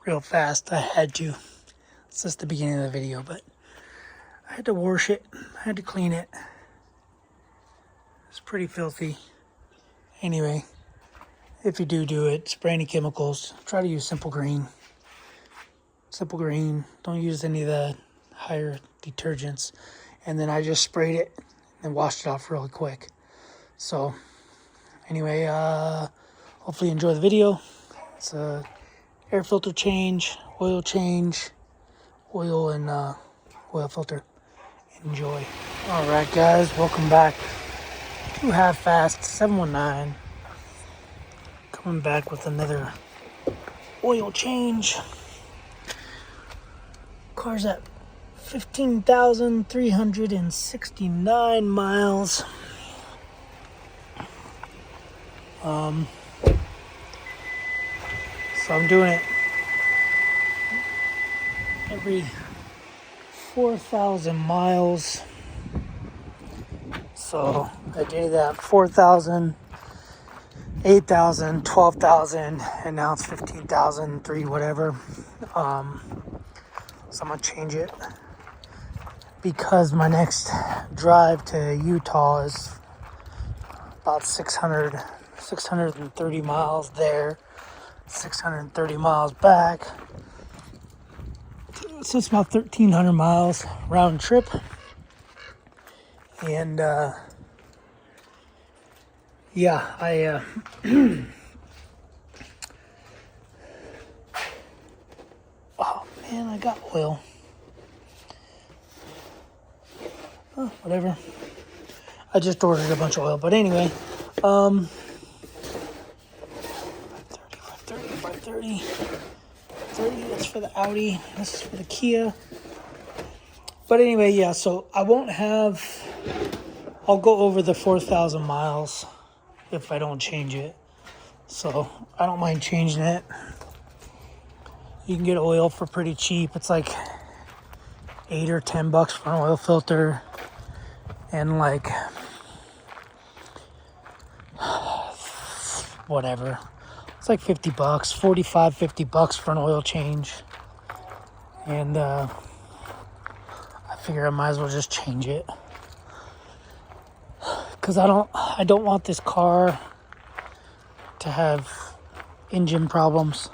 real fast. I had to. It's just the beginning of the video, but I had to wash it. I had to clean it. It's pretty filthy. Anyway, if you do it, spray any chemicals. Try to use Simple Green. Simple Green. Don't use any of the higher detergents. And then I just sprayed it and washed it off really quick. So anyway, hopefully you enjoy the video. It's a air filter change, oil change, oil and oil filter. Enjoy. All right, guys, welcome back to Half Fast 719. Coming back with another oil change. Car's at 15,369 miles. So I'm doing it every 4,000 miles. So I did that 4,000, 8,000, 12,000, and now it's 15,003, whatever. So I'm gonna change it because my next drive to Utah is about 630 miles there, 630 miles back. So it's about 1,300 miles round trip. And yeah, I oh man, I got oil. Oh, whatever. I just ordered a bunch of oil, but anyway, 530, 30, that's for the Audi, this is for the Kia. But anyway, yeah, so I'll go over the 4,000 miles if I don't change it. So I don't mind changing it. You can get oil for pretty cheap. It's like $8 or $10 for an oil filter. And like, whatever. It's like $50, $45-$50 for an oil change. And I figure I might as well just change it. Cause I don't want this car to have engine problems.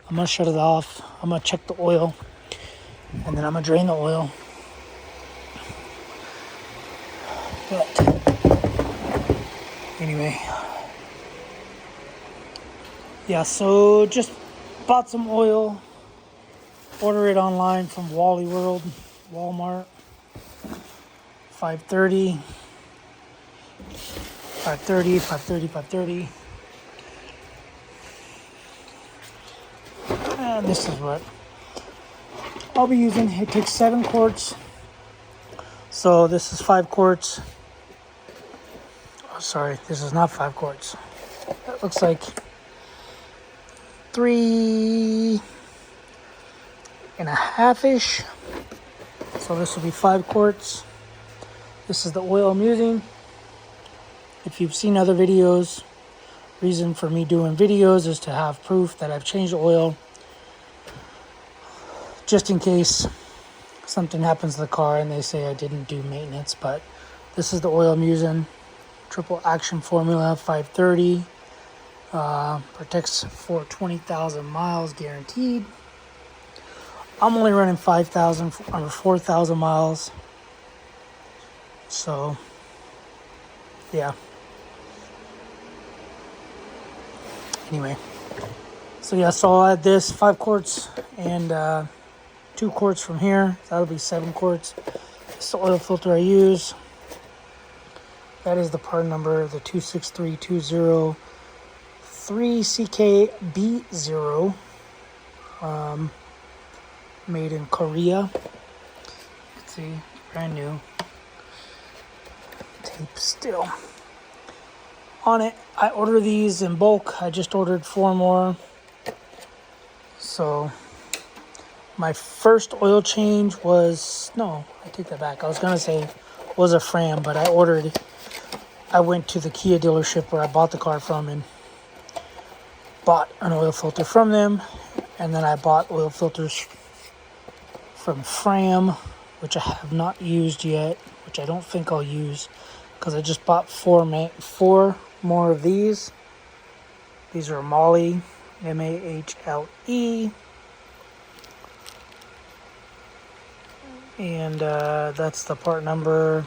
I'm gonna shut it off. I'm gonna check the oil, and then I'm gonna drain the oil. But anyway, yeah. So just bought some oil. Order it online from Walmart. 530. And this is what I'll be using. It takes 7 quarts. So this is 5 quarts. Oh, sorry, this is not 5 quarts. That looks like 3.5-ish. So this will be 5 quarts. This is the oil I'm using. If you've seen other videos, reason for me doing videos is to have proof that I've changed the oil, just in case something happens to the car and they say I didn't do maintenance. But this is the oil I'm using. Triple action formula, 530. Protects for 20,000 miles guaranteed. I'm only running 5,000 or 4,000 miles. So, yeah. Anyway, so yeah, so I'll add this 5 quarts and 2 quarts from here. So that'll be 7 quarts. This is the oil filter I use. That is the part number, the 263203CKB0. Made in Korea. Let's see, brand new. Tape still on it. I order these in bulk. I just ordered 4 more. So my first oil change was, no, I take that back. I was gonna say was a Fram, but I went to the Kia dealership where I bought the car from and bought an oil filter from them, and then I bought oil filters from Fram, which I have not used yet, which I don't think I'll use, because I just bought four more of these. These are Mahle, M-A-H-L-E, and that's the part number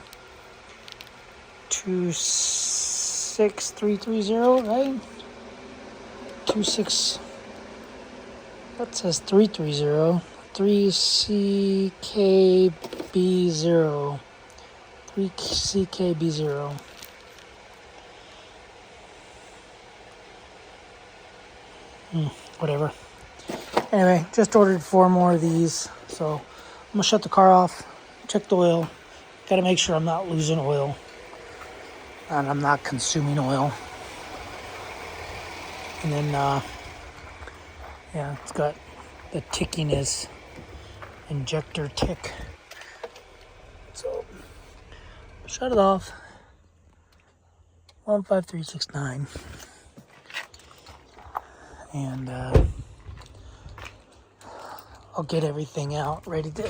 26330, right? 26. That says 330. 3CKB0. 3CKB0. Whatever. Anyway, just ordered 4 more of these. So I'm gonna shut the car off, check the oil. Gotta make sure I'm not losing oil and I'm not consuming oil. And then, yeah, it's got the tickiness, injector tick. So, shut it off. 15369. And, I'll get everything out, ready to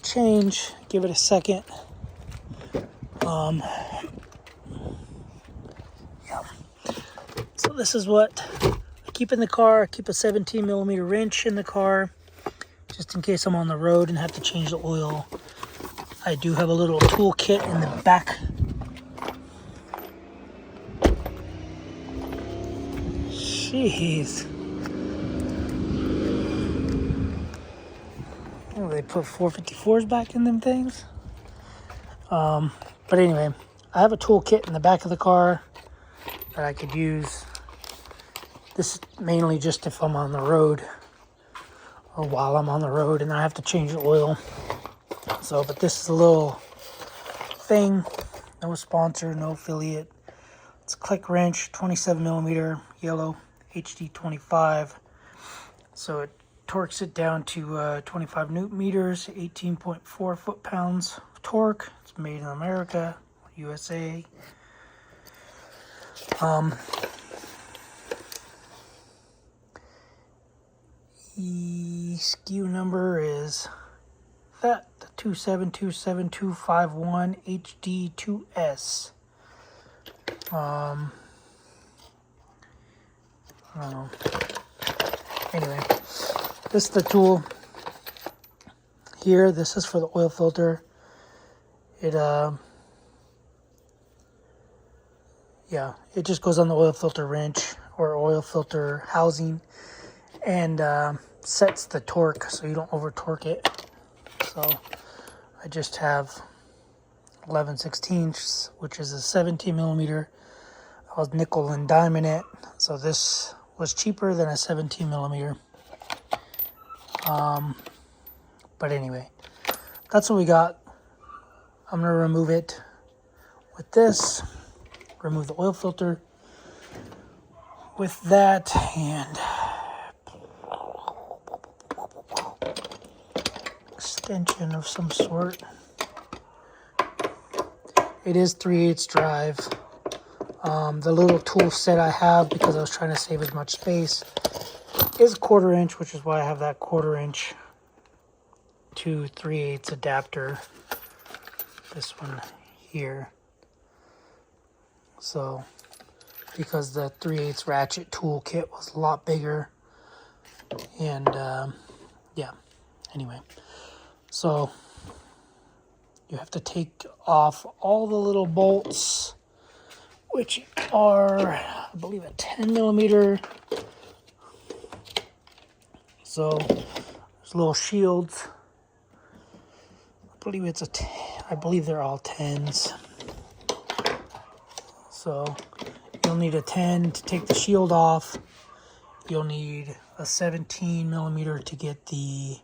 change. Give it a second. Yeah. So this is what I keep in the car. I keep a 17 millimeter wrench in the car, just in case I'm on the road and have to change the oil. I do have a little tool kit in the back. Jeez. Oh, they put 454s back in them things. But anyway, I have a tool kit in the back of the car that I could use. This is mainly just if I'm on the road or while I'm on the road and I have to change the oil. So, but this is a little thing, no sponsor, no affiliate. It's a click wrench, 27 millimeter yellow HD25. So it torques it down to 25 newton meters, 18.4 foot-pounds of torque. It's made in America, USA. SKU number is that 2727251 HD2S. I don't know. Anyway, this is the tool here. This is for the oil filter. It yeah, it just goes on the oil filter wrench or oil filter housing and sets the torque so you don't over torque it. So I just have 11/16, which is a 17 millimeter. I was nickel and diming it, so this was cheaper than a 17 millimeter. But anyway, that's what we got. I'm gonna remove it with this, remove the oil filter with that, and extension of some sort. It is 3/8 drive. The little tool set I have, because I was trying to save as much space, is 1/4 inch, which is why I have that 1/4 inch to 3/8 adapter. This one here. So, because the 3/8 ratchet tool kit was a lot bigger, and yeah. Anyway, so you have to take off all the little bolts, which are, I believe, a 10 millimeter. So there's little shields. I believe they're all 10s. So you'll need a 10 to take the shield off. You'll need a 17 millimeter to get the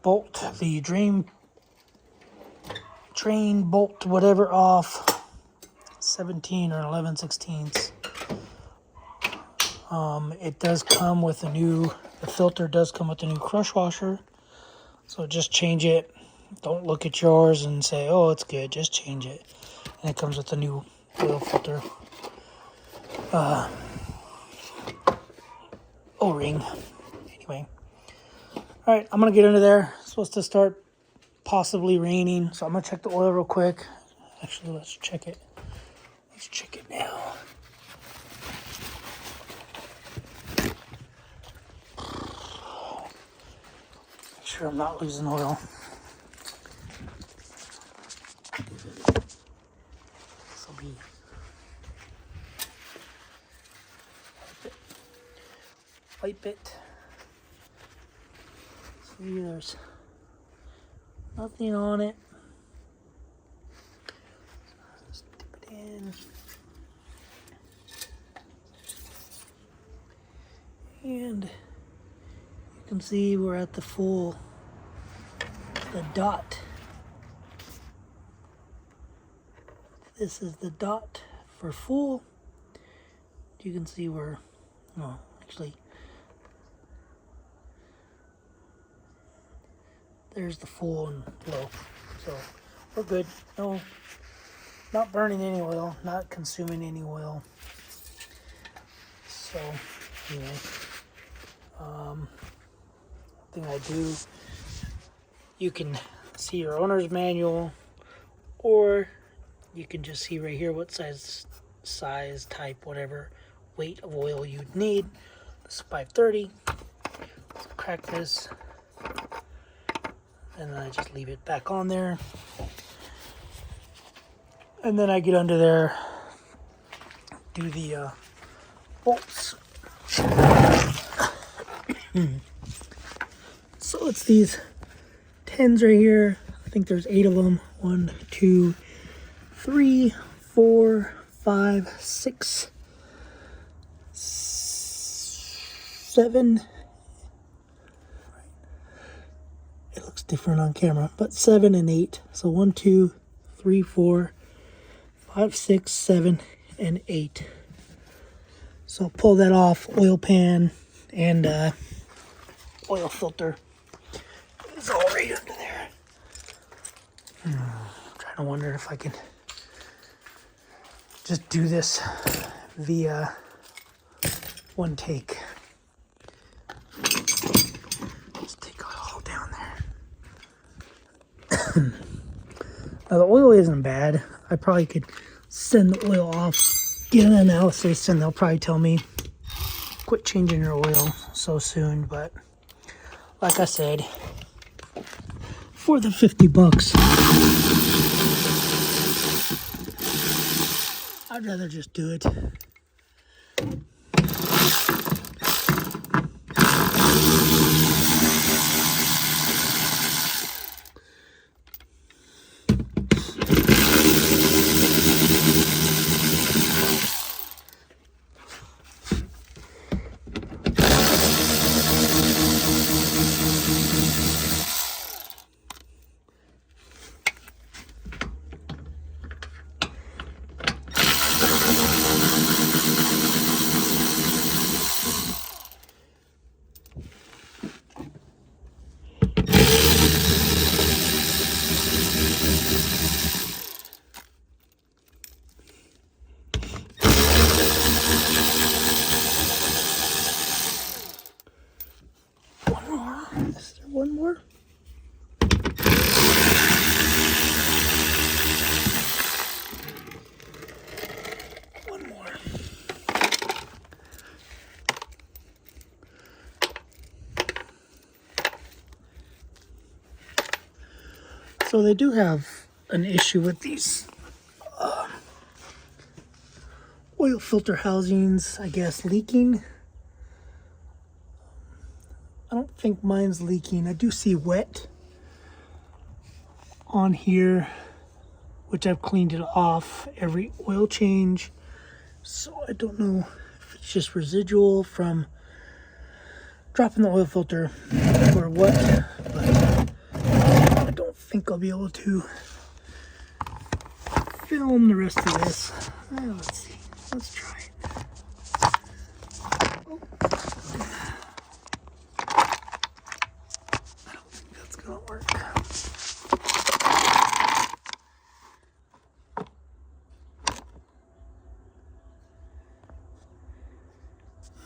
bolt, the train bolt, whatever, off. 17 or 11/16. It does come with the filter does come with a new crush washer. So just change it. Don't look at yours and say, oh, it's good. Just change it. And it comes with a new oil filter. O-ring. Anyway, all right, I'm gonna get under there. It's supposed to start possibly raining, so I'm gonna check the oil real quick. Actually, let's check it. Let's check it now. Make sure I'm not losing oil. This will be wipe it. See, there's nothing on it. Just dip it in. And you can see we're at the dot. This is the dot for full. You can see we're, oh, actually, there's the full and low. So we're good. No, not burning any oil, not consuming any oil. So anyway, thing I do, you can see your owner's manual, or you can just see right here what size, type, whatever weight of oil you'd need. This is 530. Let's crack this, and then I just leave it back on there. And then I get under there, do the bolts. So it's these 10s right here. I think there's 8 of them. 1, 2, 3, 4, 5, 6, 7. It looks different on camera, but 7 and 8. So 1, 2, 3, 4, 5, 6, 7, and 8. So I'll pull that off. Oil pan and oil filter. It's all right under there. I'm trying to wonder if I can just do this via one take. Just take it all down there. Now the oil isn't bad. I probably could send the oil off, get an analysis, and they'll probably tell me quit changing your oil so soon. But like I said, for the $50, I'd rather just do it. One more. One more. So they do have an issue with these oil filter housings, I guess, leaking. I don't think mine's leaking. I do see wet on here, which I've cleaned it off every oil change. So I don't know if it's just residual from dropping the oil filter or what, but I don't think I'll be able to film the rest of this. Let's see. Let's try it. Oh. I don't think that's gonna work.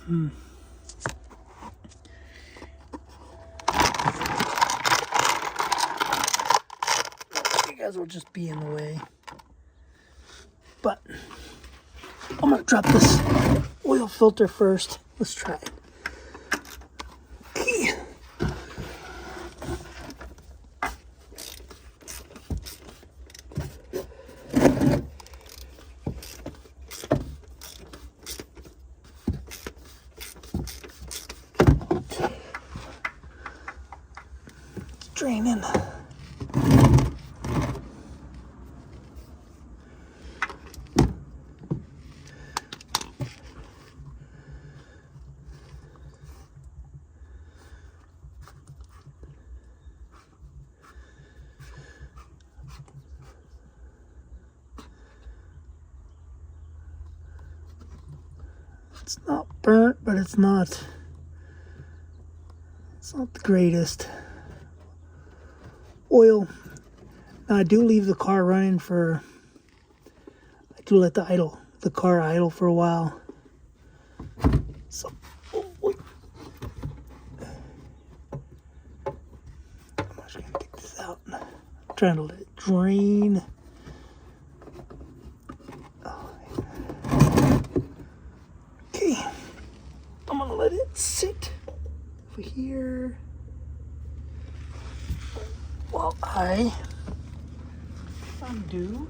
You guys will just be in the way. But I'm gonna drop this oil filter first. Let's try it. Okay. It's draining. It's not burnt, but it's not the greatest. Oil. Now I do leave the car running for, I do let the car idle for a while. So, I'm just gonna get this out. I'm trying to let it drain. Okay, I'm gonna let it sit over here while I undo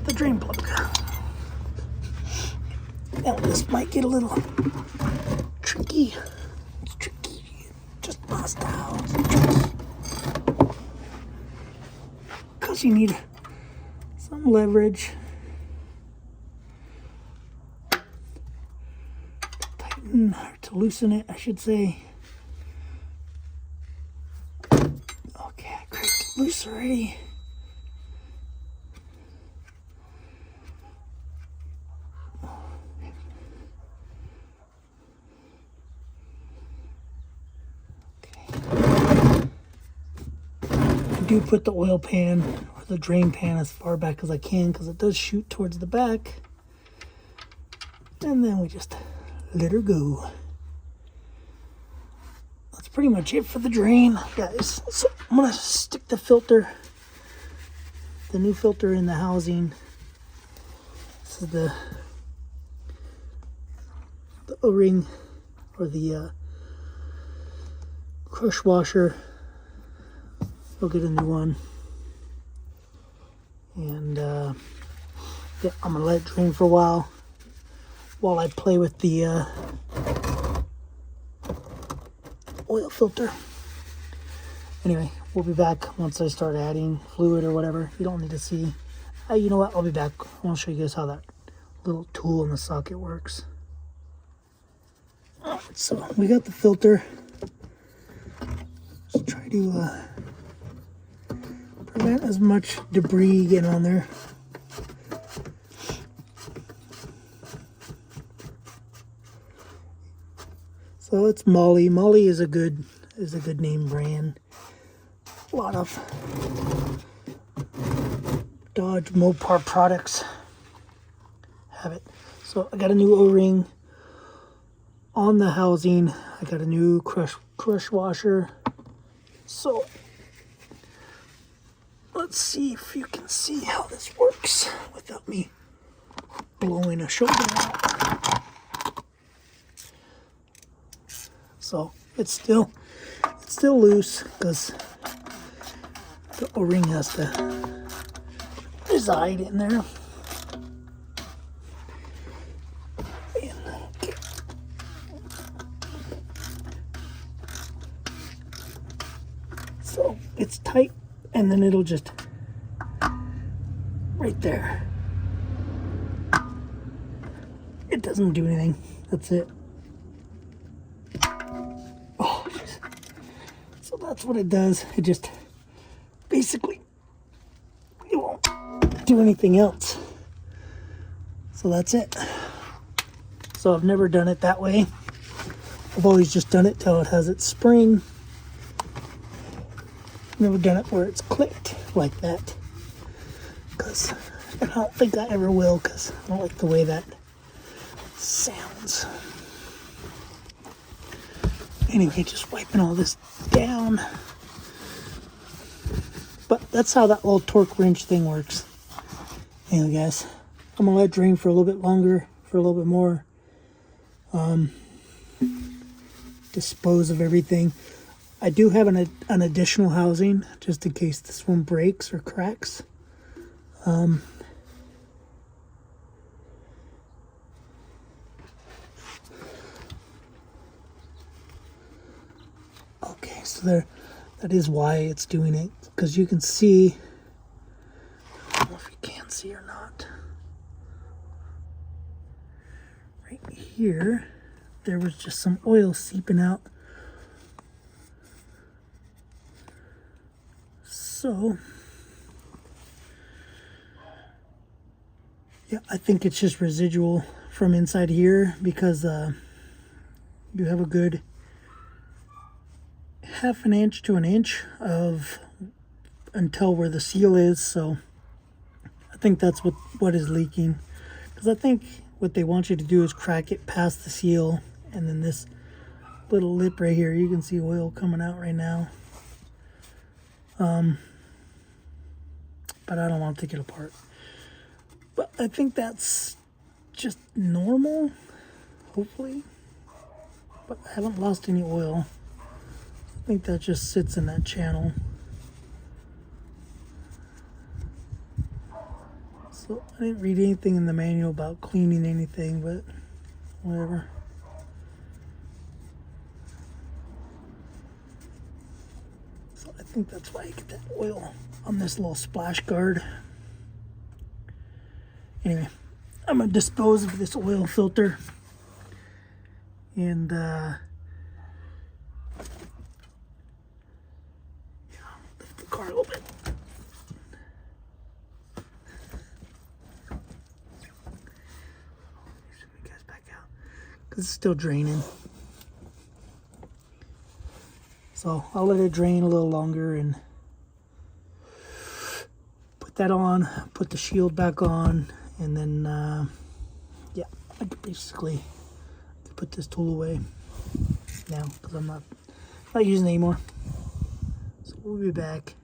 the drain plug. Now this might get a little tricky. It's tricky. Just bust out. It's tricky. Because you need some leverage. Tighten, or to loosen it, I should say. Okay, I cracked it loose already. I do put the oil pan or the drain pan as far back as I can because it does shoot towards the back. And then we just let her go. That's pretty much it for the drain, guys. So I'm gonna stick the filter, the new filter, in the housing. This is the O-ring or the crush washer. I'll get a new one. And yeah, I'm gonna let it drain for a while I play with the oil filter. Anyway, we'll be back once I start adding fluid or whatever. You don't need to see. You know what? I'll be back. I'll show you guys how that little tool in the socket works. Alright, so we got the filter. Just try to prevent as much debris getting on there. So it's Molly. Molly is a good name brand. A lot of Dodge Mopar products have it. So I got a new O-ring on the housing. I got a new crush washer. So let's see if you can see how this works without me blowing a shoulder out. So it's still loose because the O-ring has to reside in there. So it's tight, and then it'll just right there. It doesn't do anything. That's it. Oh, so that's what it does. It just basically, it won't do anything else. So that's it. So I've never done it that way. I've always just done it till it has its spring. Never done it where it's clicked like that, because And I don't think I ever will, because I don't like the way that sounds. Anyway, just wiping all this down. But that's how that little torque wrench thing works. Anyway, guys, I'm gonna let it drain for a little bit longer, for a little bit more. Dispose of everything. I do have an additional housing just in case this one breaks or cracks. Okay, so there, that is why it's doing it, because you can see, I don't know if you can see or not, right here, there was just some oil seeping out. So, yeah, I think it's just residual from inside here, because you have a good half an inch to an inch of until where the seal is. So I think that's what is leaking, because I think what they want you to do is crack it past the seal, and then this little lip right here, you can see oil coming out right now. But I don't want to take it apart. But I think that's just normal, hopefully. But I haven't lost any oil. I think that just sits in that channel. So I didn't read anything in the manual about cleaning anything, but whatever. So I think that's why I get that oil on this little splash guard. Anyway, I'm gonna dispose of this oil filter and lift the car a little bit. Zoom you guys back out, because it's still draining. So I'll let it drain a little longer and put that on, put the shield back on, and then yeah, I could basically put this tool away now, because I'm not using it anymore. So we'll be back.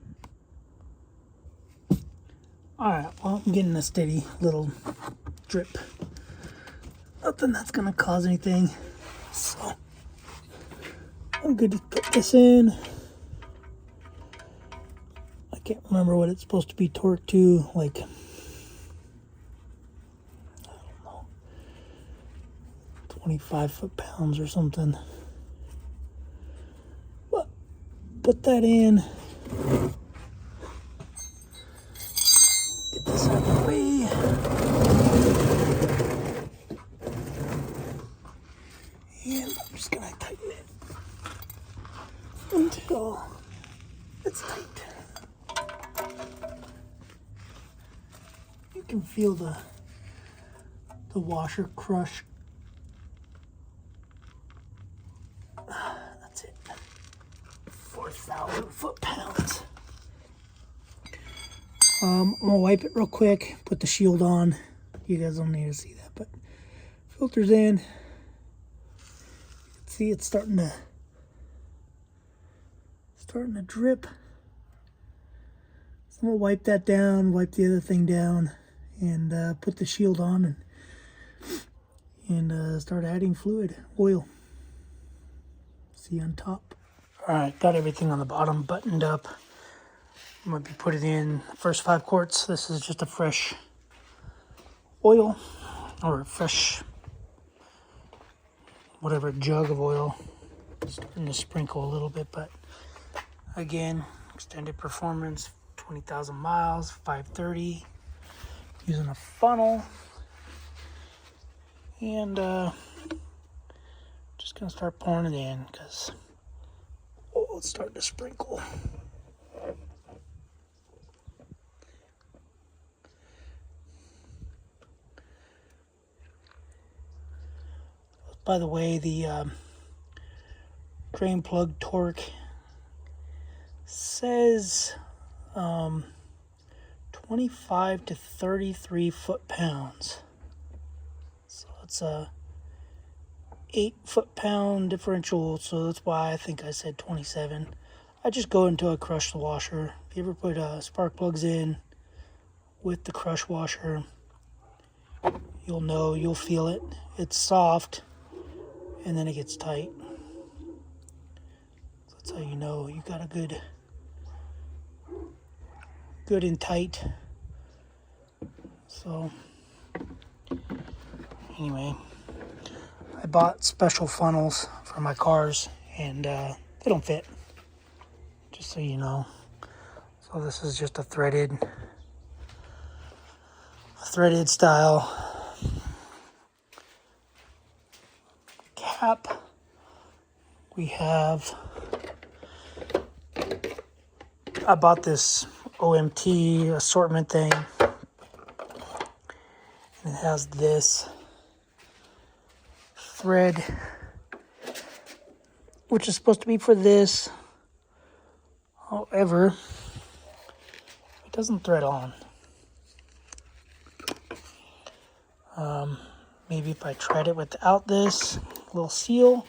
Alright, well, I'm getting a steady little drip. Nothing that's gonna cause anything. So I'm good to put this in. I can't remember what it's supposed to be torqued to, like, I don't know, 25 foot-pounds or something. But put that in. Get this out of the way. And I'm just gonna tighten it until it's tight. You can feel the washer crush. That's it. 4,000 foot-pounds. I'm gonna wipe it real quick, put the shield on. You guys don't need to see that, but filter's in. You can see it's starting to drip. So I'm gonna wipe that down, wipe the other thing down, and put the shield on and start adding fluid, oil. See on top. All right, got everything on the bottom buttoned up. I'm gonna be putting in the first 5 quarts. This is just a fresh oil, or a fresh, whatever, jug of oil. Starting to sprinkle a little bit, but again, extended performance, 20,000 miles, 530, using a funnel, and just gonna start pouring it in, because it's starting to sprinkle. By the way, the drain plug torque says 20 25 to 33 foot-pounds. So it's a 8 foot-pound differential, so that's why I think I said 27. I just go until I crush the washer. If you ever put spark plugs in with the crush washer, you'll know, you'll feel it. It's soft, and then it gets tight. So that's how you know you got a good and tight. So anyway, I bought special funnels for my cars, and they don't fit, just so you know. So this is just a threaded style cap. We have, I bought this OMT assortment thing, and it has this thread, which is supposed to be for this. However, it doesn't thread on. Maybe if I tried it without this little seal,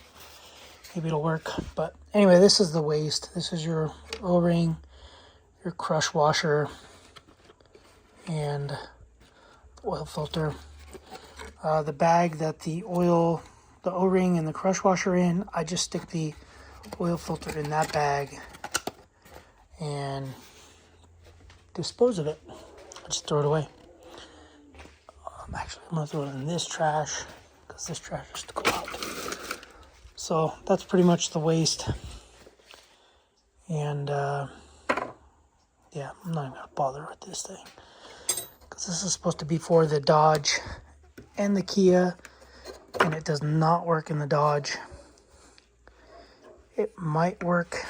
maybe it'll work. But anyway, this is the waste. This is your O-ring, your crush washer, and the oil filter. The bag that the O-ring and the crush washer in, I just stick the oil filter in that bag and dispose of it. I just throw it away. Actually, I'm going to throw it in this trash, because this trash has to go out. So that's pretty much the waste. And yeah, I'm not even going to bother with this thing, because this is supposed to be for the Dodge and the Kia, and it does not work in the Dodge. It might work.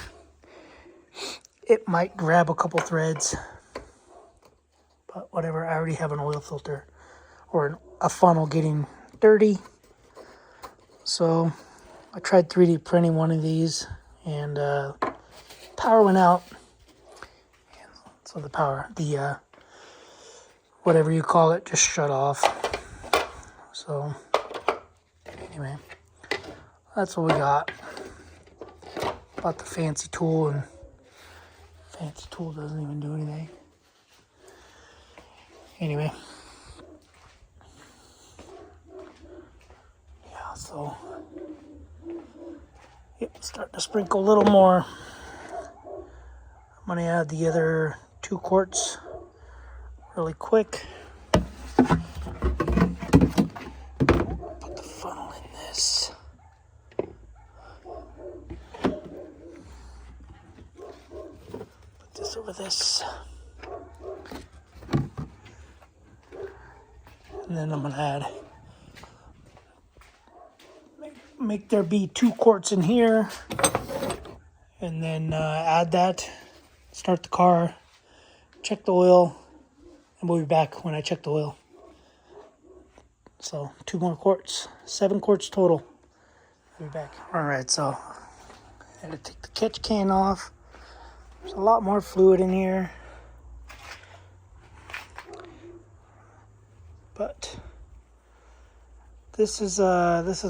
It might grab a couple threads, but whatever. I already have an oil filter or a funnel getting dirty. So I tried 3D printing one of these, and power went out. So the whatever you call it, just shut off. So anyway, that's what we got. Bought the fancy tool, and fancy tool doesn't even do anything. Anyway. Yeah, so yep, starting to sprinkle a little more. I'm gonna add the other 2 quarts really quick. Put the funnel in this. Put this over this. And then I'm gonna add, make there be 2 quarts in here, and then add that, start the car, check the oil, and we'll be back when I check the oil. So 2 more quarts, 7 quarts total. I'll be back. All right, so I had to take the catch can off. There's a lot more fluid in here, but this is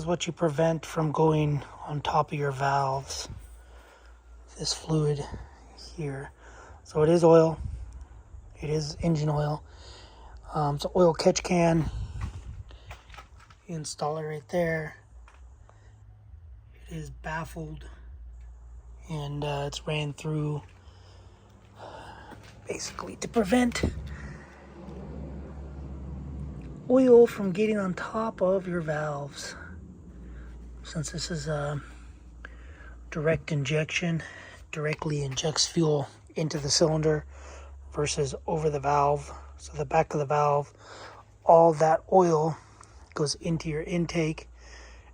what you prevent from going on top of your valves. This fluid here. So it is oil. It is engine oil. It's an oil catch can. You install it right there. It is baffled, and it's ran through basically to prevent oil from getting on top of your valves. Since this is a direct injection, directly injects fuel into the cylinder versus over the valve. So the back of the valve, all that oil goes into your intake,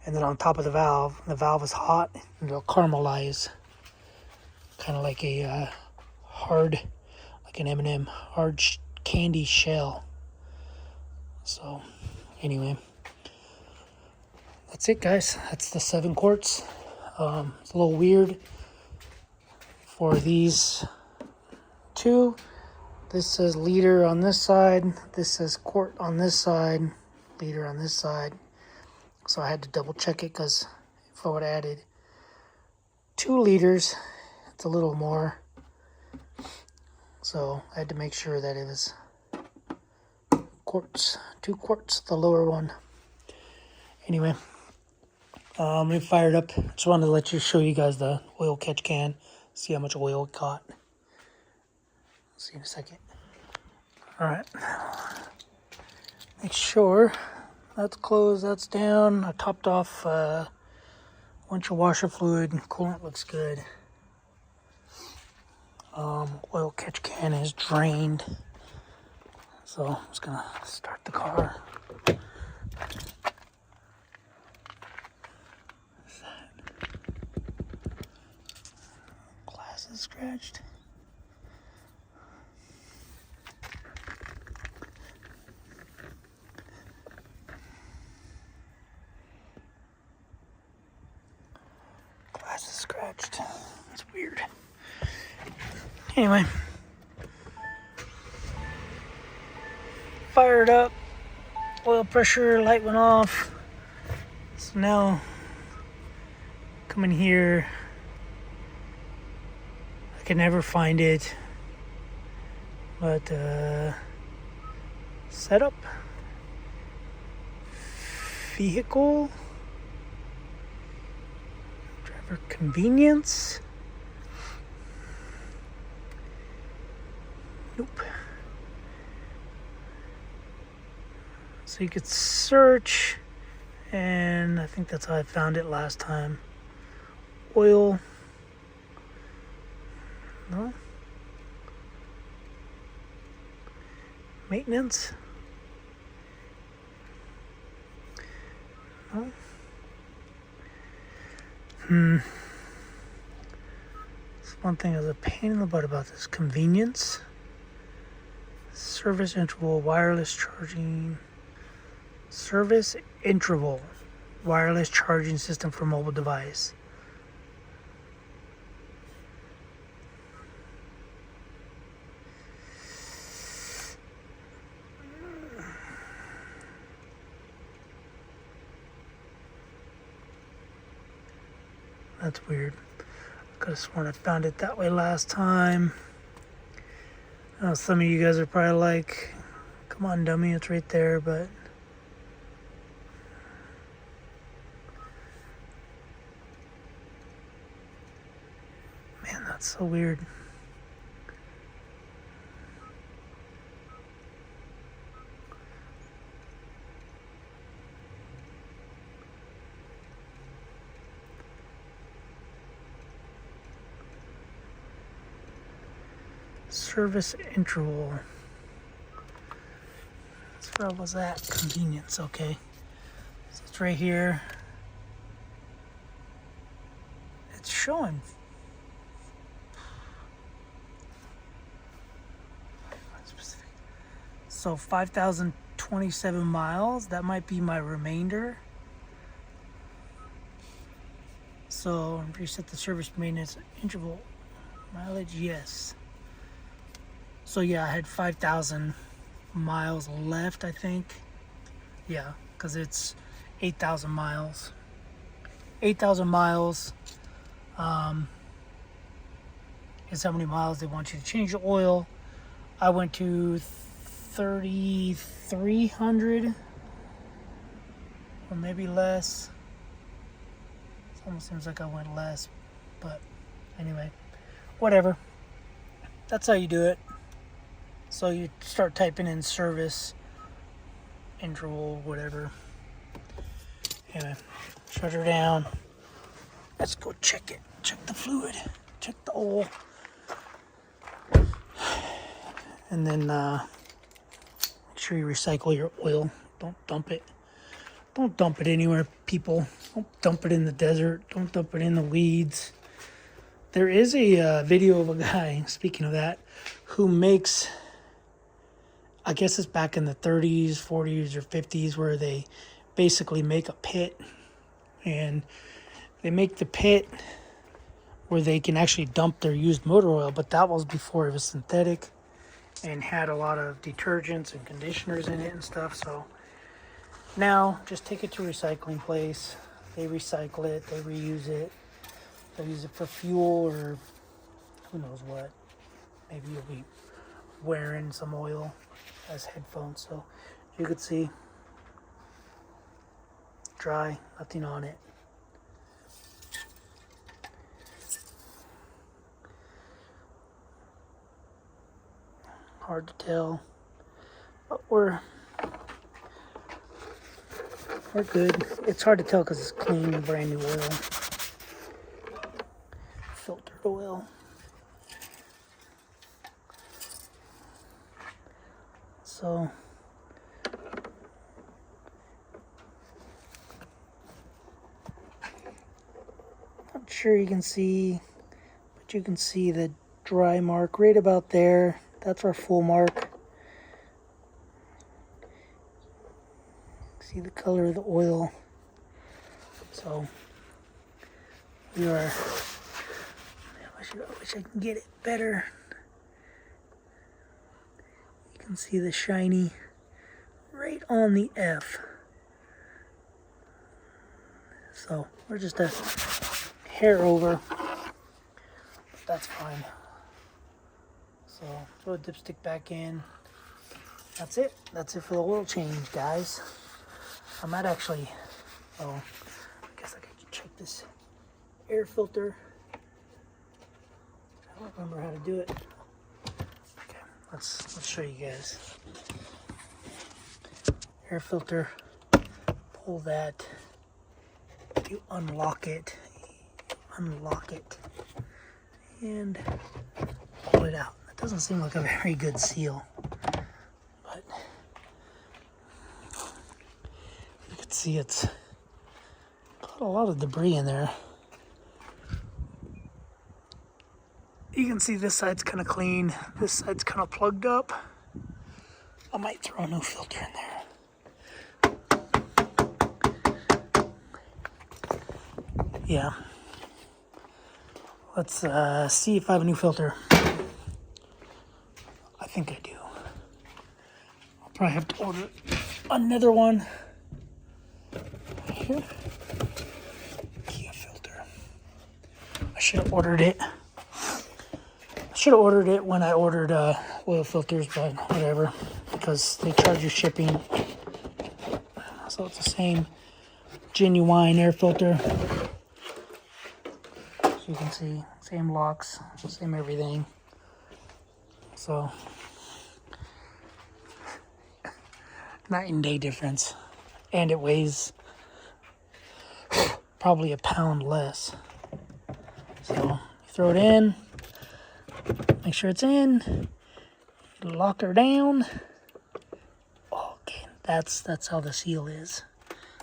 and then on top of the valve is hot, and it'll caramelize, kind of like a hard, like an M&M, hard candy shell. So anyway, that's it, guys. That's the 7 quarts. It's a little weird for these 2 This says liter on this side. This says quart on this side. Liter on this side. So I had to double check it because if I would have added 2 liters, it's a little more. So I had to make sure that it was quarts, 2 quarts, the lower one. Anyway, let me fire it up. Just wanted to show you guys the oil catch can. See how much oil it caught. See you in a second. All right. Make sure that's closed, that's down. I topped off a bunch of washer fluid. Coolant looks good. Oil catch can is drained. So I'm just gonna start the car. What's that? Glass is scratched. Glass is scratched. It's weird. Anyway. Fired up, oil pressure, light went off. So now, come in here. I can never find it, but setup, vehicle, driver convenience. Nope. So you could search, and I think that's how I found it last time. Oil. No. Maintenance. No. That's one thing is a pain in the butt about this. Convenience. Service interval, wireless charging. Service interval, wireless charging system for mobile device. That's weird. I could have sworn I found it that way last time. Now some of you guys are probably like, come on dummy, it's right there, but man, that's so weird. Service interval. That's where I was at. Convenience, okay. So it's right here. It's showing. So 5,027 miles. That might be my remainder. So reset the service maintenance interval. Mileage, yes. So yeah, I had 5,000 miles left, I think. Yeah, because it's 8,000 miles. 8,000 miles is how many miles they want you to change the oil. I went to 3,300 or maybe less. It almost seems like I went less, but anyway, whatever. That's how you do it. So you start typing in service interval, whatever. Anyway, shut her down. Let's go check it. Check the fluid. Check the oil. And then make sure you recycle your oil. Don't dump it. Don't dump it anywhere, people. Don't dump it in the desert. Don't dump it in the weeds. There is a video of a guy, speaking of that, who makes, I guess it's back in the 30s, 40s, or 50s, where they basically make a pit. And they make the pit where they can actually dump their used motor oil. But that was before it was synthetic. and had a lot of detergents and conditioners in it and stuff. So now just take it to a recycling place. They recycle it, they reuse it, they'll use it for fuel or who knows what. Maybe you'll be wearing some oil as headphones. So you could see, dry, nothing on it. Hard to tell, but we're good. It's hard to tell because it's clean, brand new oil, filtered oil. So not sure you can see, but you can see the dry mark right about there. That's our full mark. See the color of the oil. So we are, I wish I can get it better. You can see the shiny right on the F. So we're just a hair over, but that's fine. So throw the dipstick back in. That's it. That's it for the oil change, guys. I might actually, I guess I could check this air filter. I don't remember how to do it. Okay, let's show you guys. Air filter. Pull that. You unlock it. And pull it out. It doesn't seem like a very good seal, but you can see it's got a lot of debris in there. You can see this side's kind of clean, this side's kind of plugged up. I might throw a new filter in there. Yeah. Let's see if I have a new filter. I think I do. I'll probably have to order another one. Here. Kia filter. I should have ordered it. When I ordered oil filters, but whatever, because they charge you shipping. So it's the same genuine air filter. So you can see, same locks, same everything. So, night and day difference. And it weighs probably a pound less. So, you throw it in, make sure it's in, you lock her down. Okay, that's how the seal is.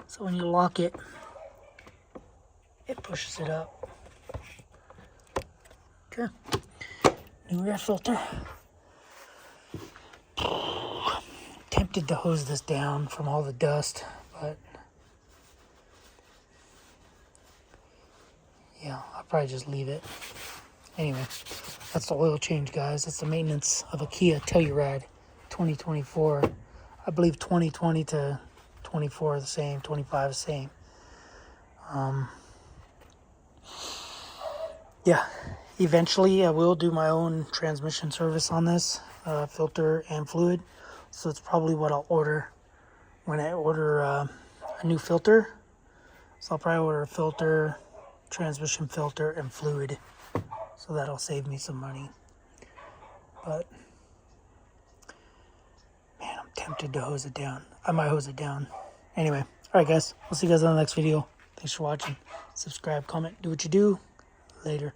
So when you lock it, it pushes it up. Okay, new air filter. Tempted to hose this down from all the dust, but yeah, I'll probably just leave it. Anyway, that's the oil change, guys. That's the maintenance of a Kia Telluride 2024. I believe 2020 to 24 are the same, 25 the same. Yeah, eventually I will do my own transmission service on this, filter and fluid. So it's probably what I'll order when I order a new filter. So I'll probably order a filter, transmission filter, and fluid. So that'll save me some money. But, man, I'm tempted to hose it down. I might hose it down. Anyway, alright guys, I'll see you guys on the next video. Thanks for watching. Subscribe, comment, do what you do. Later.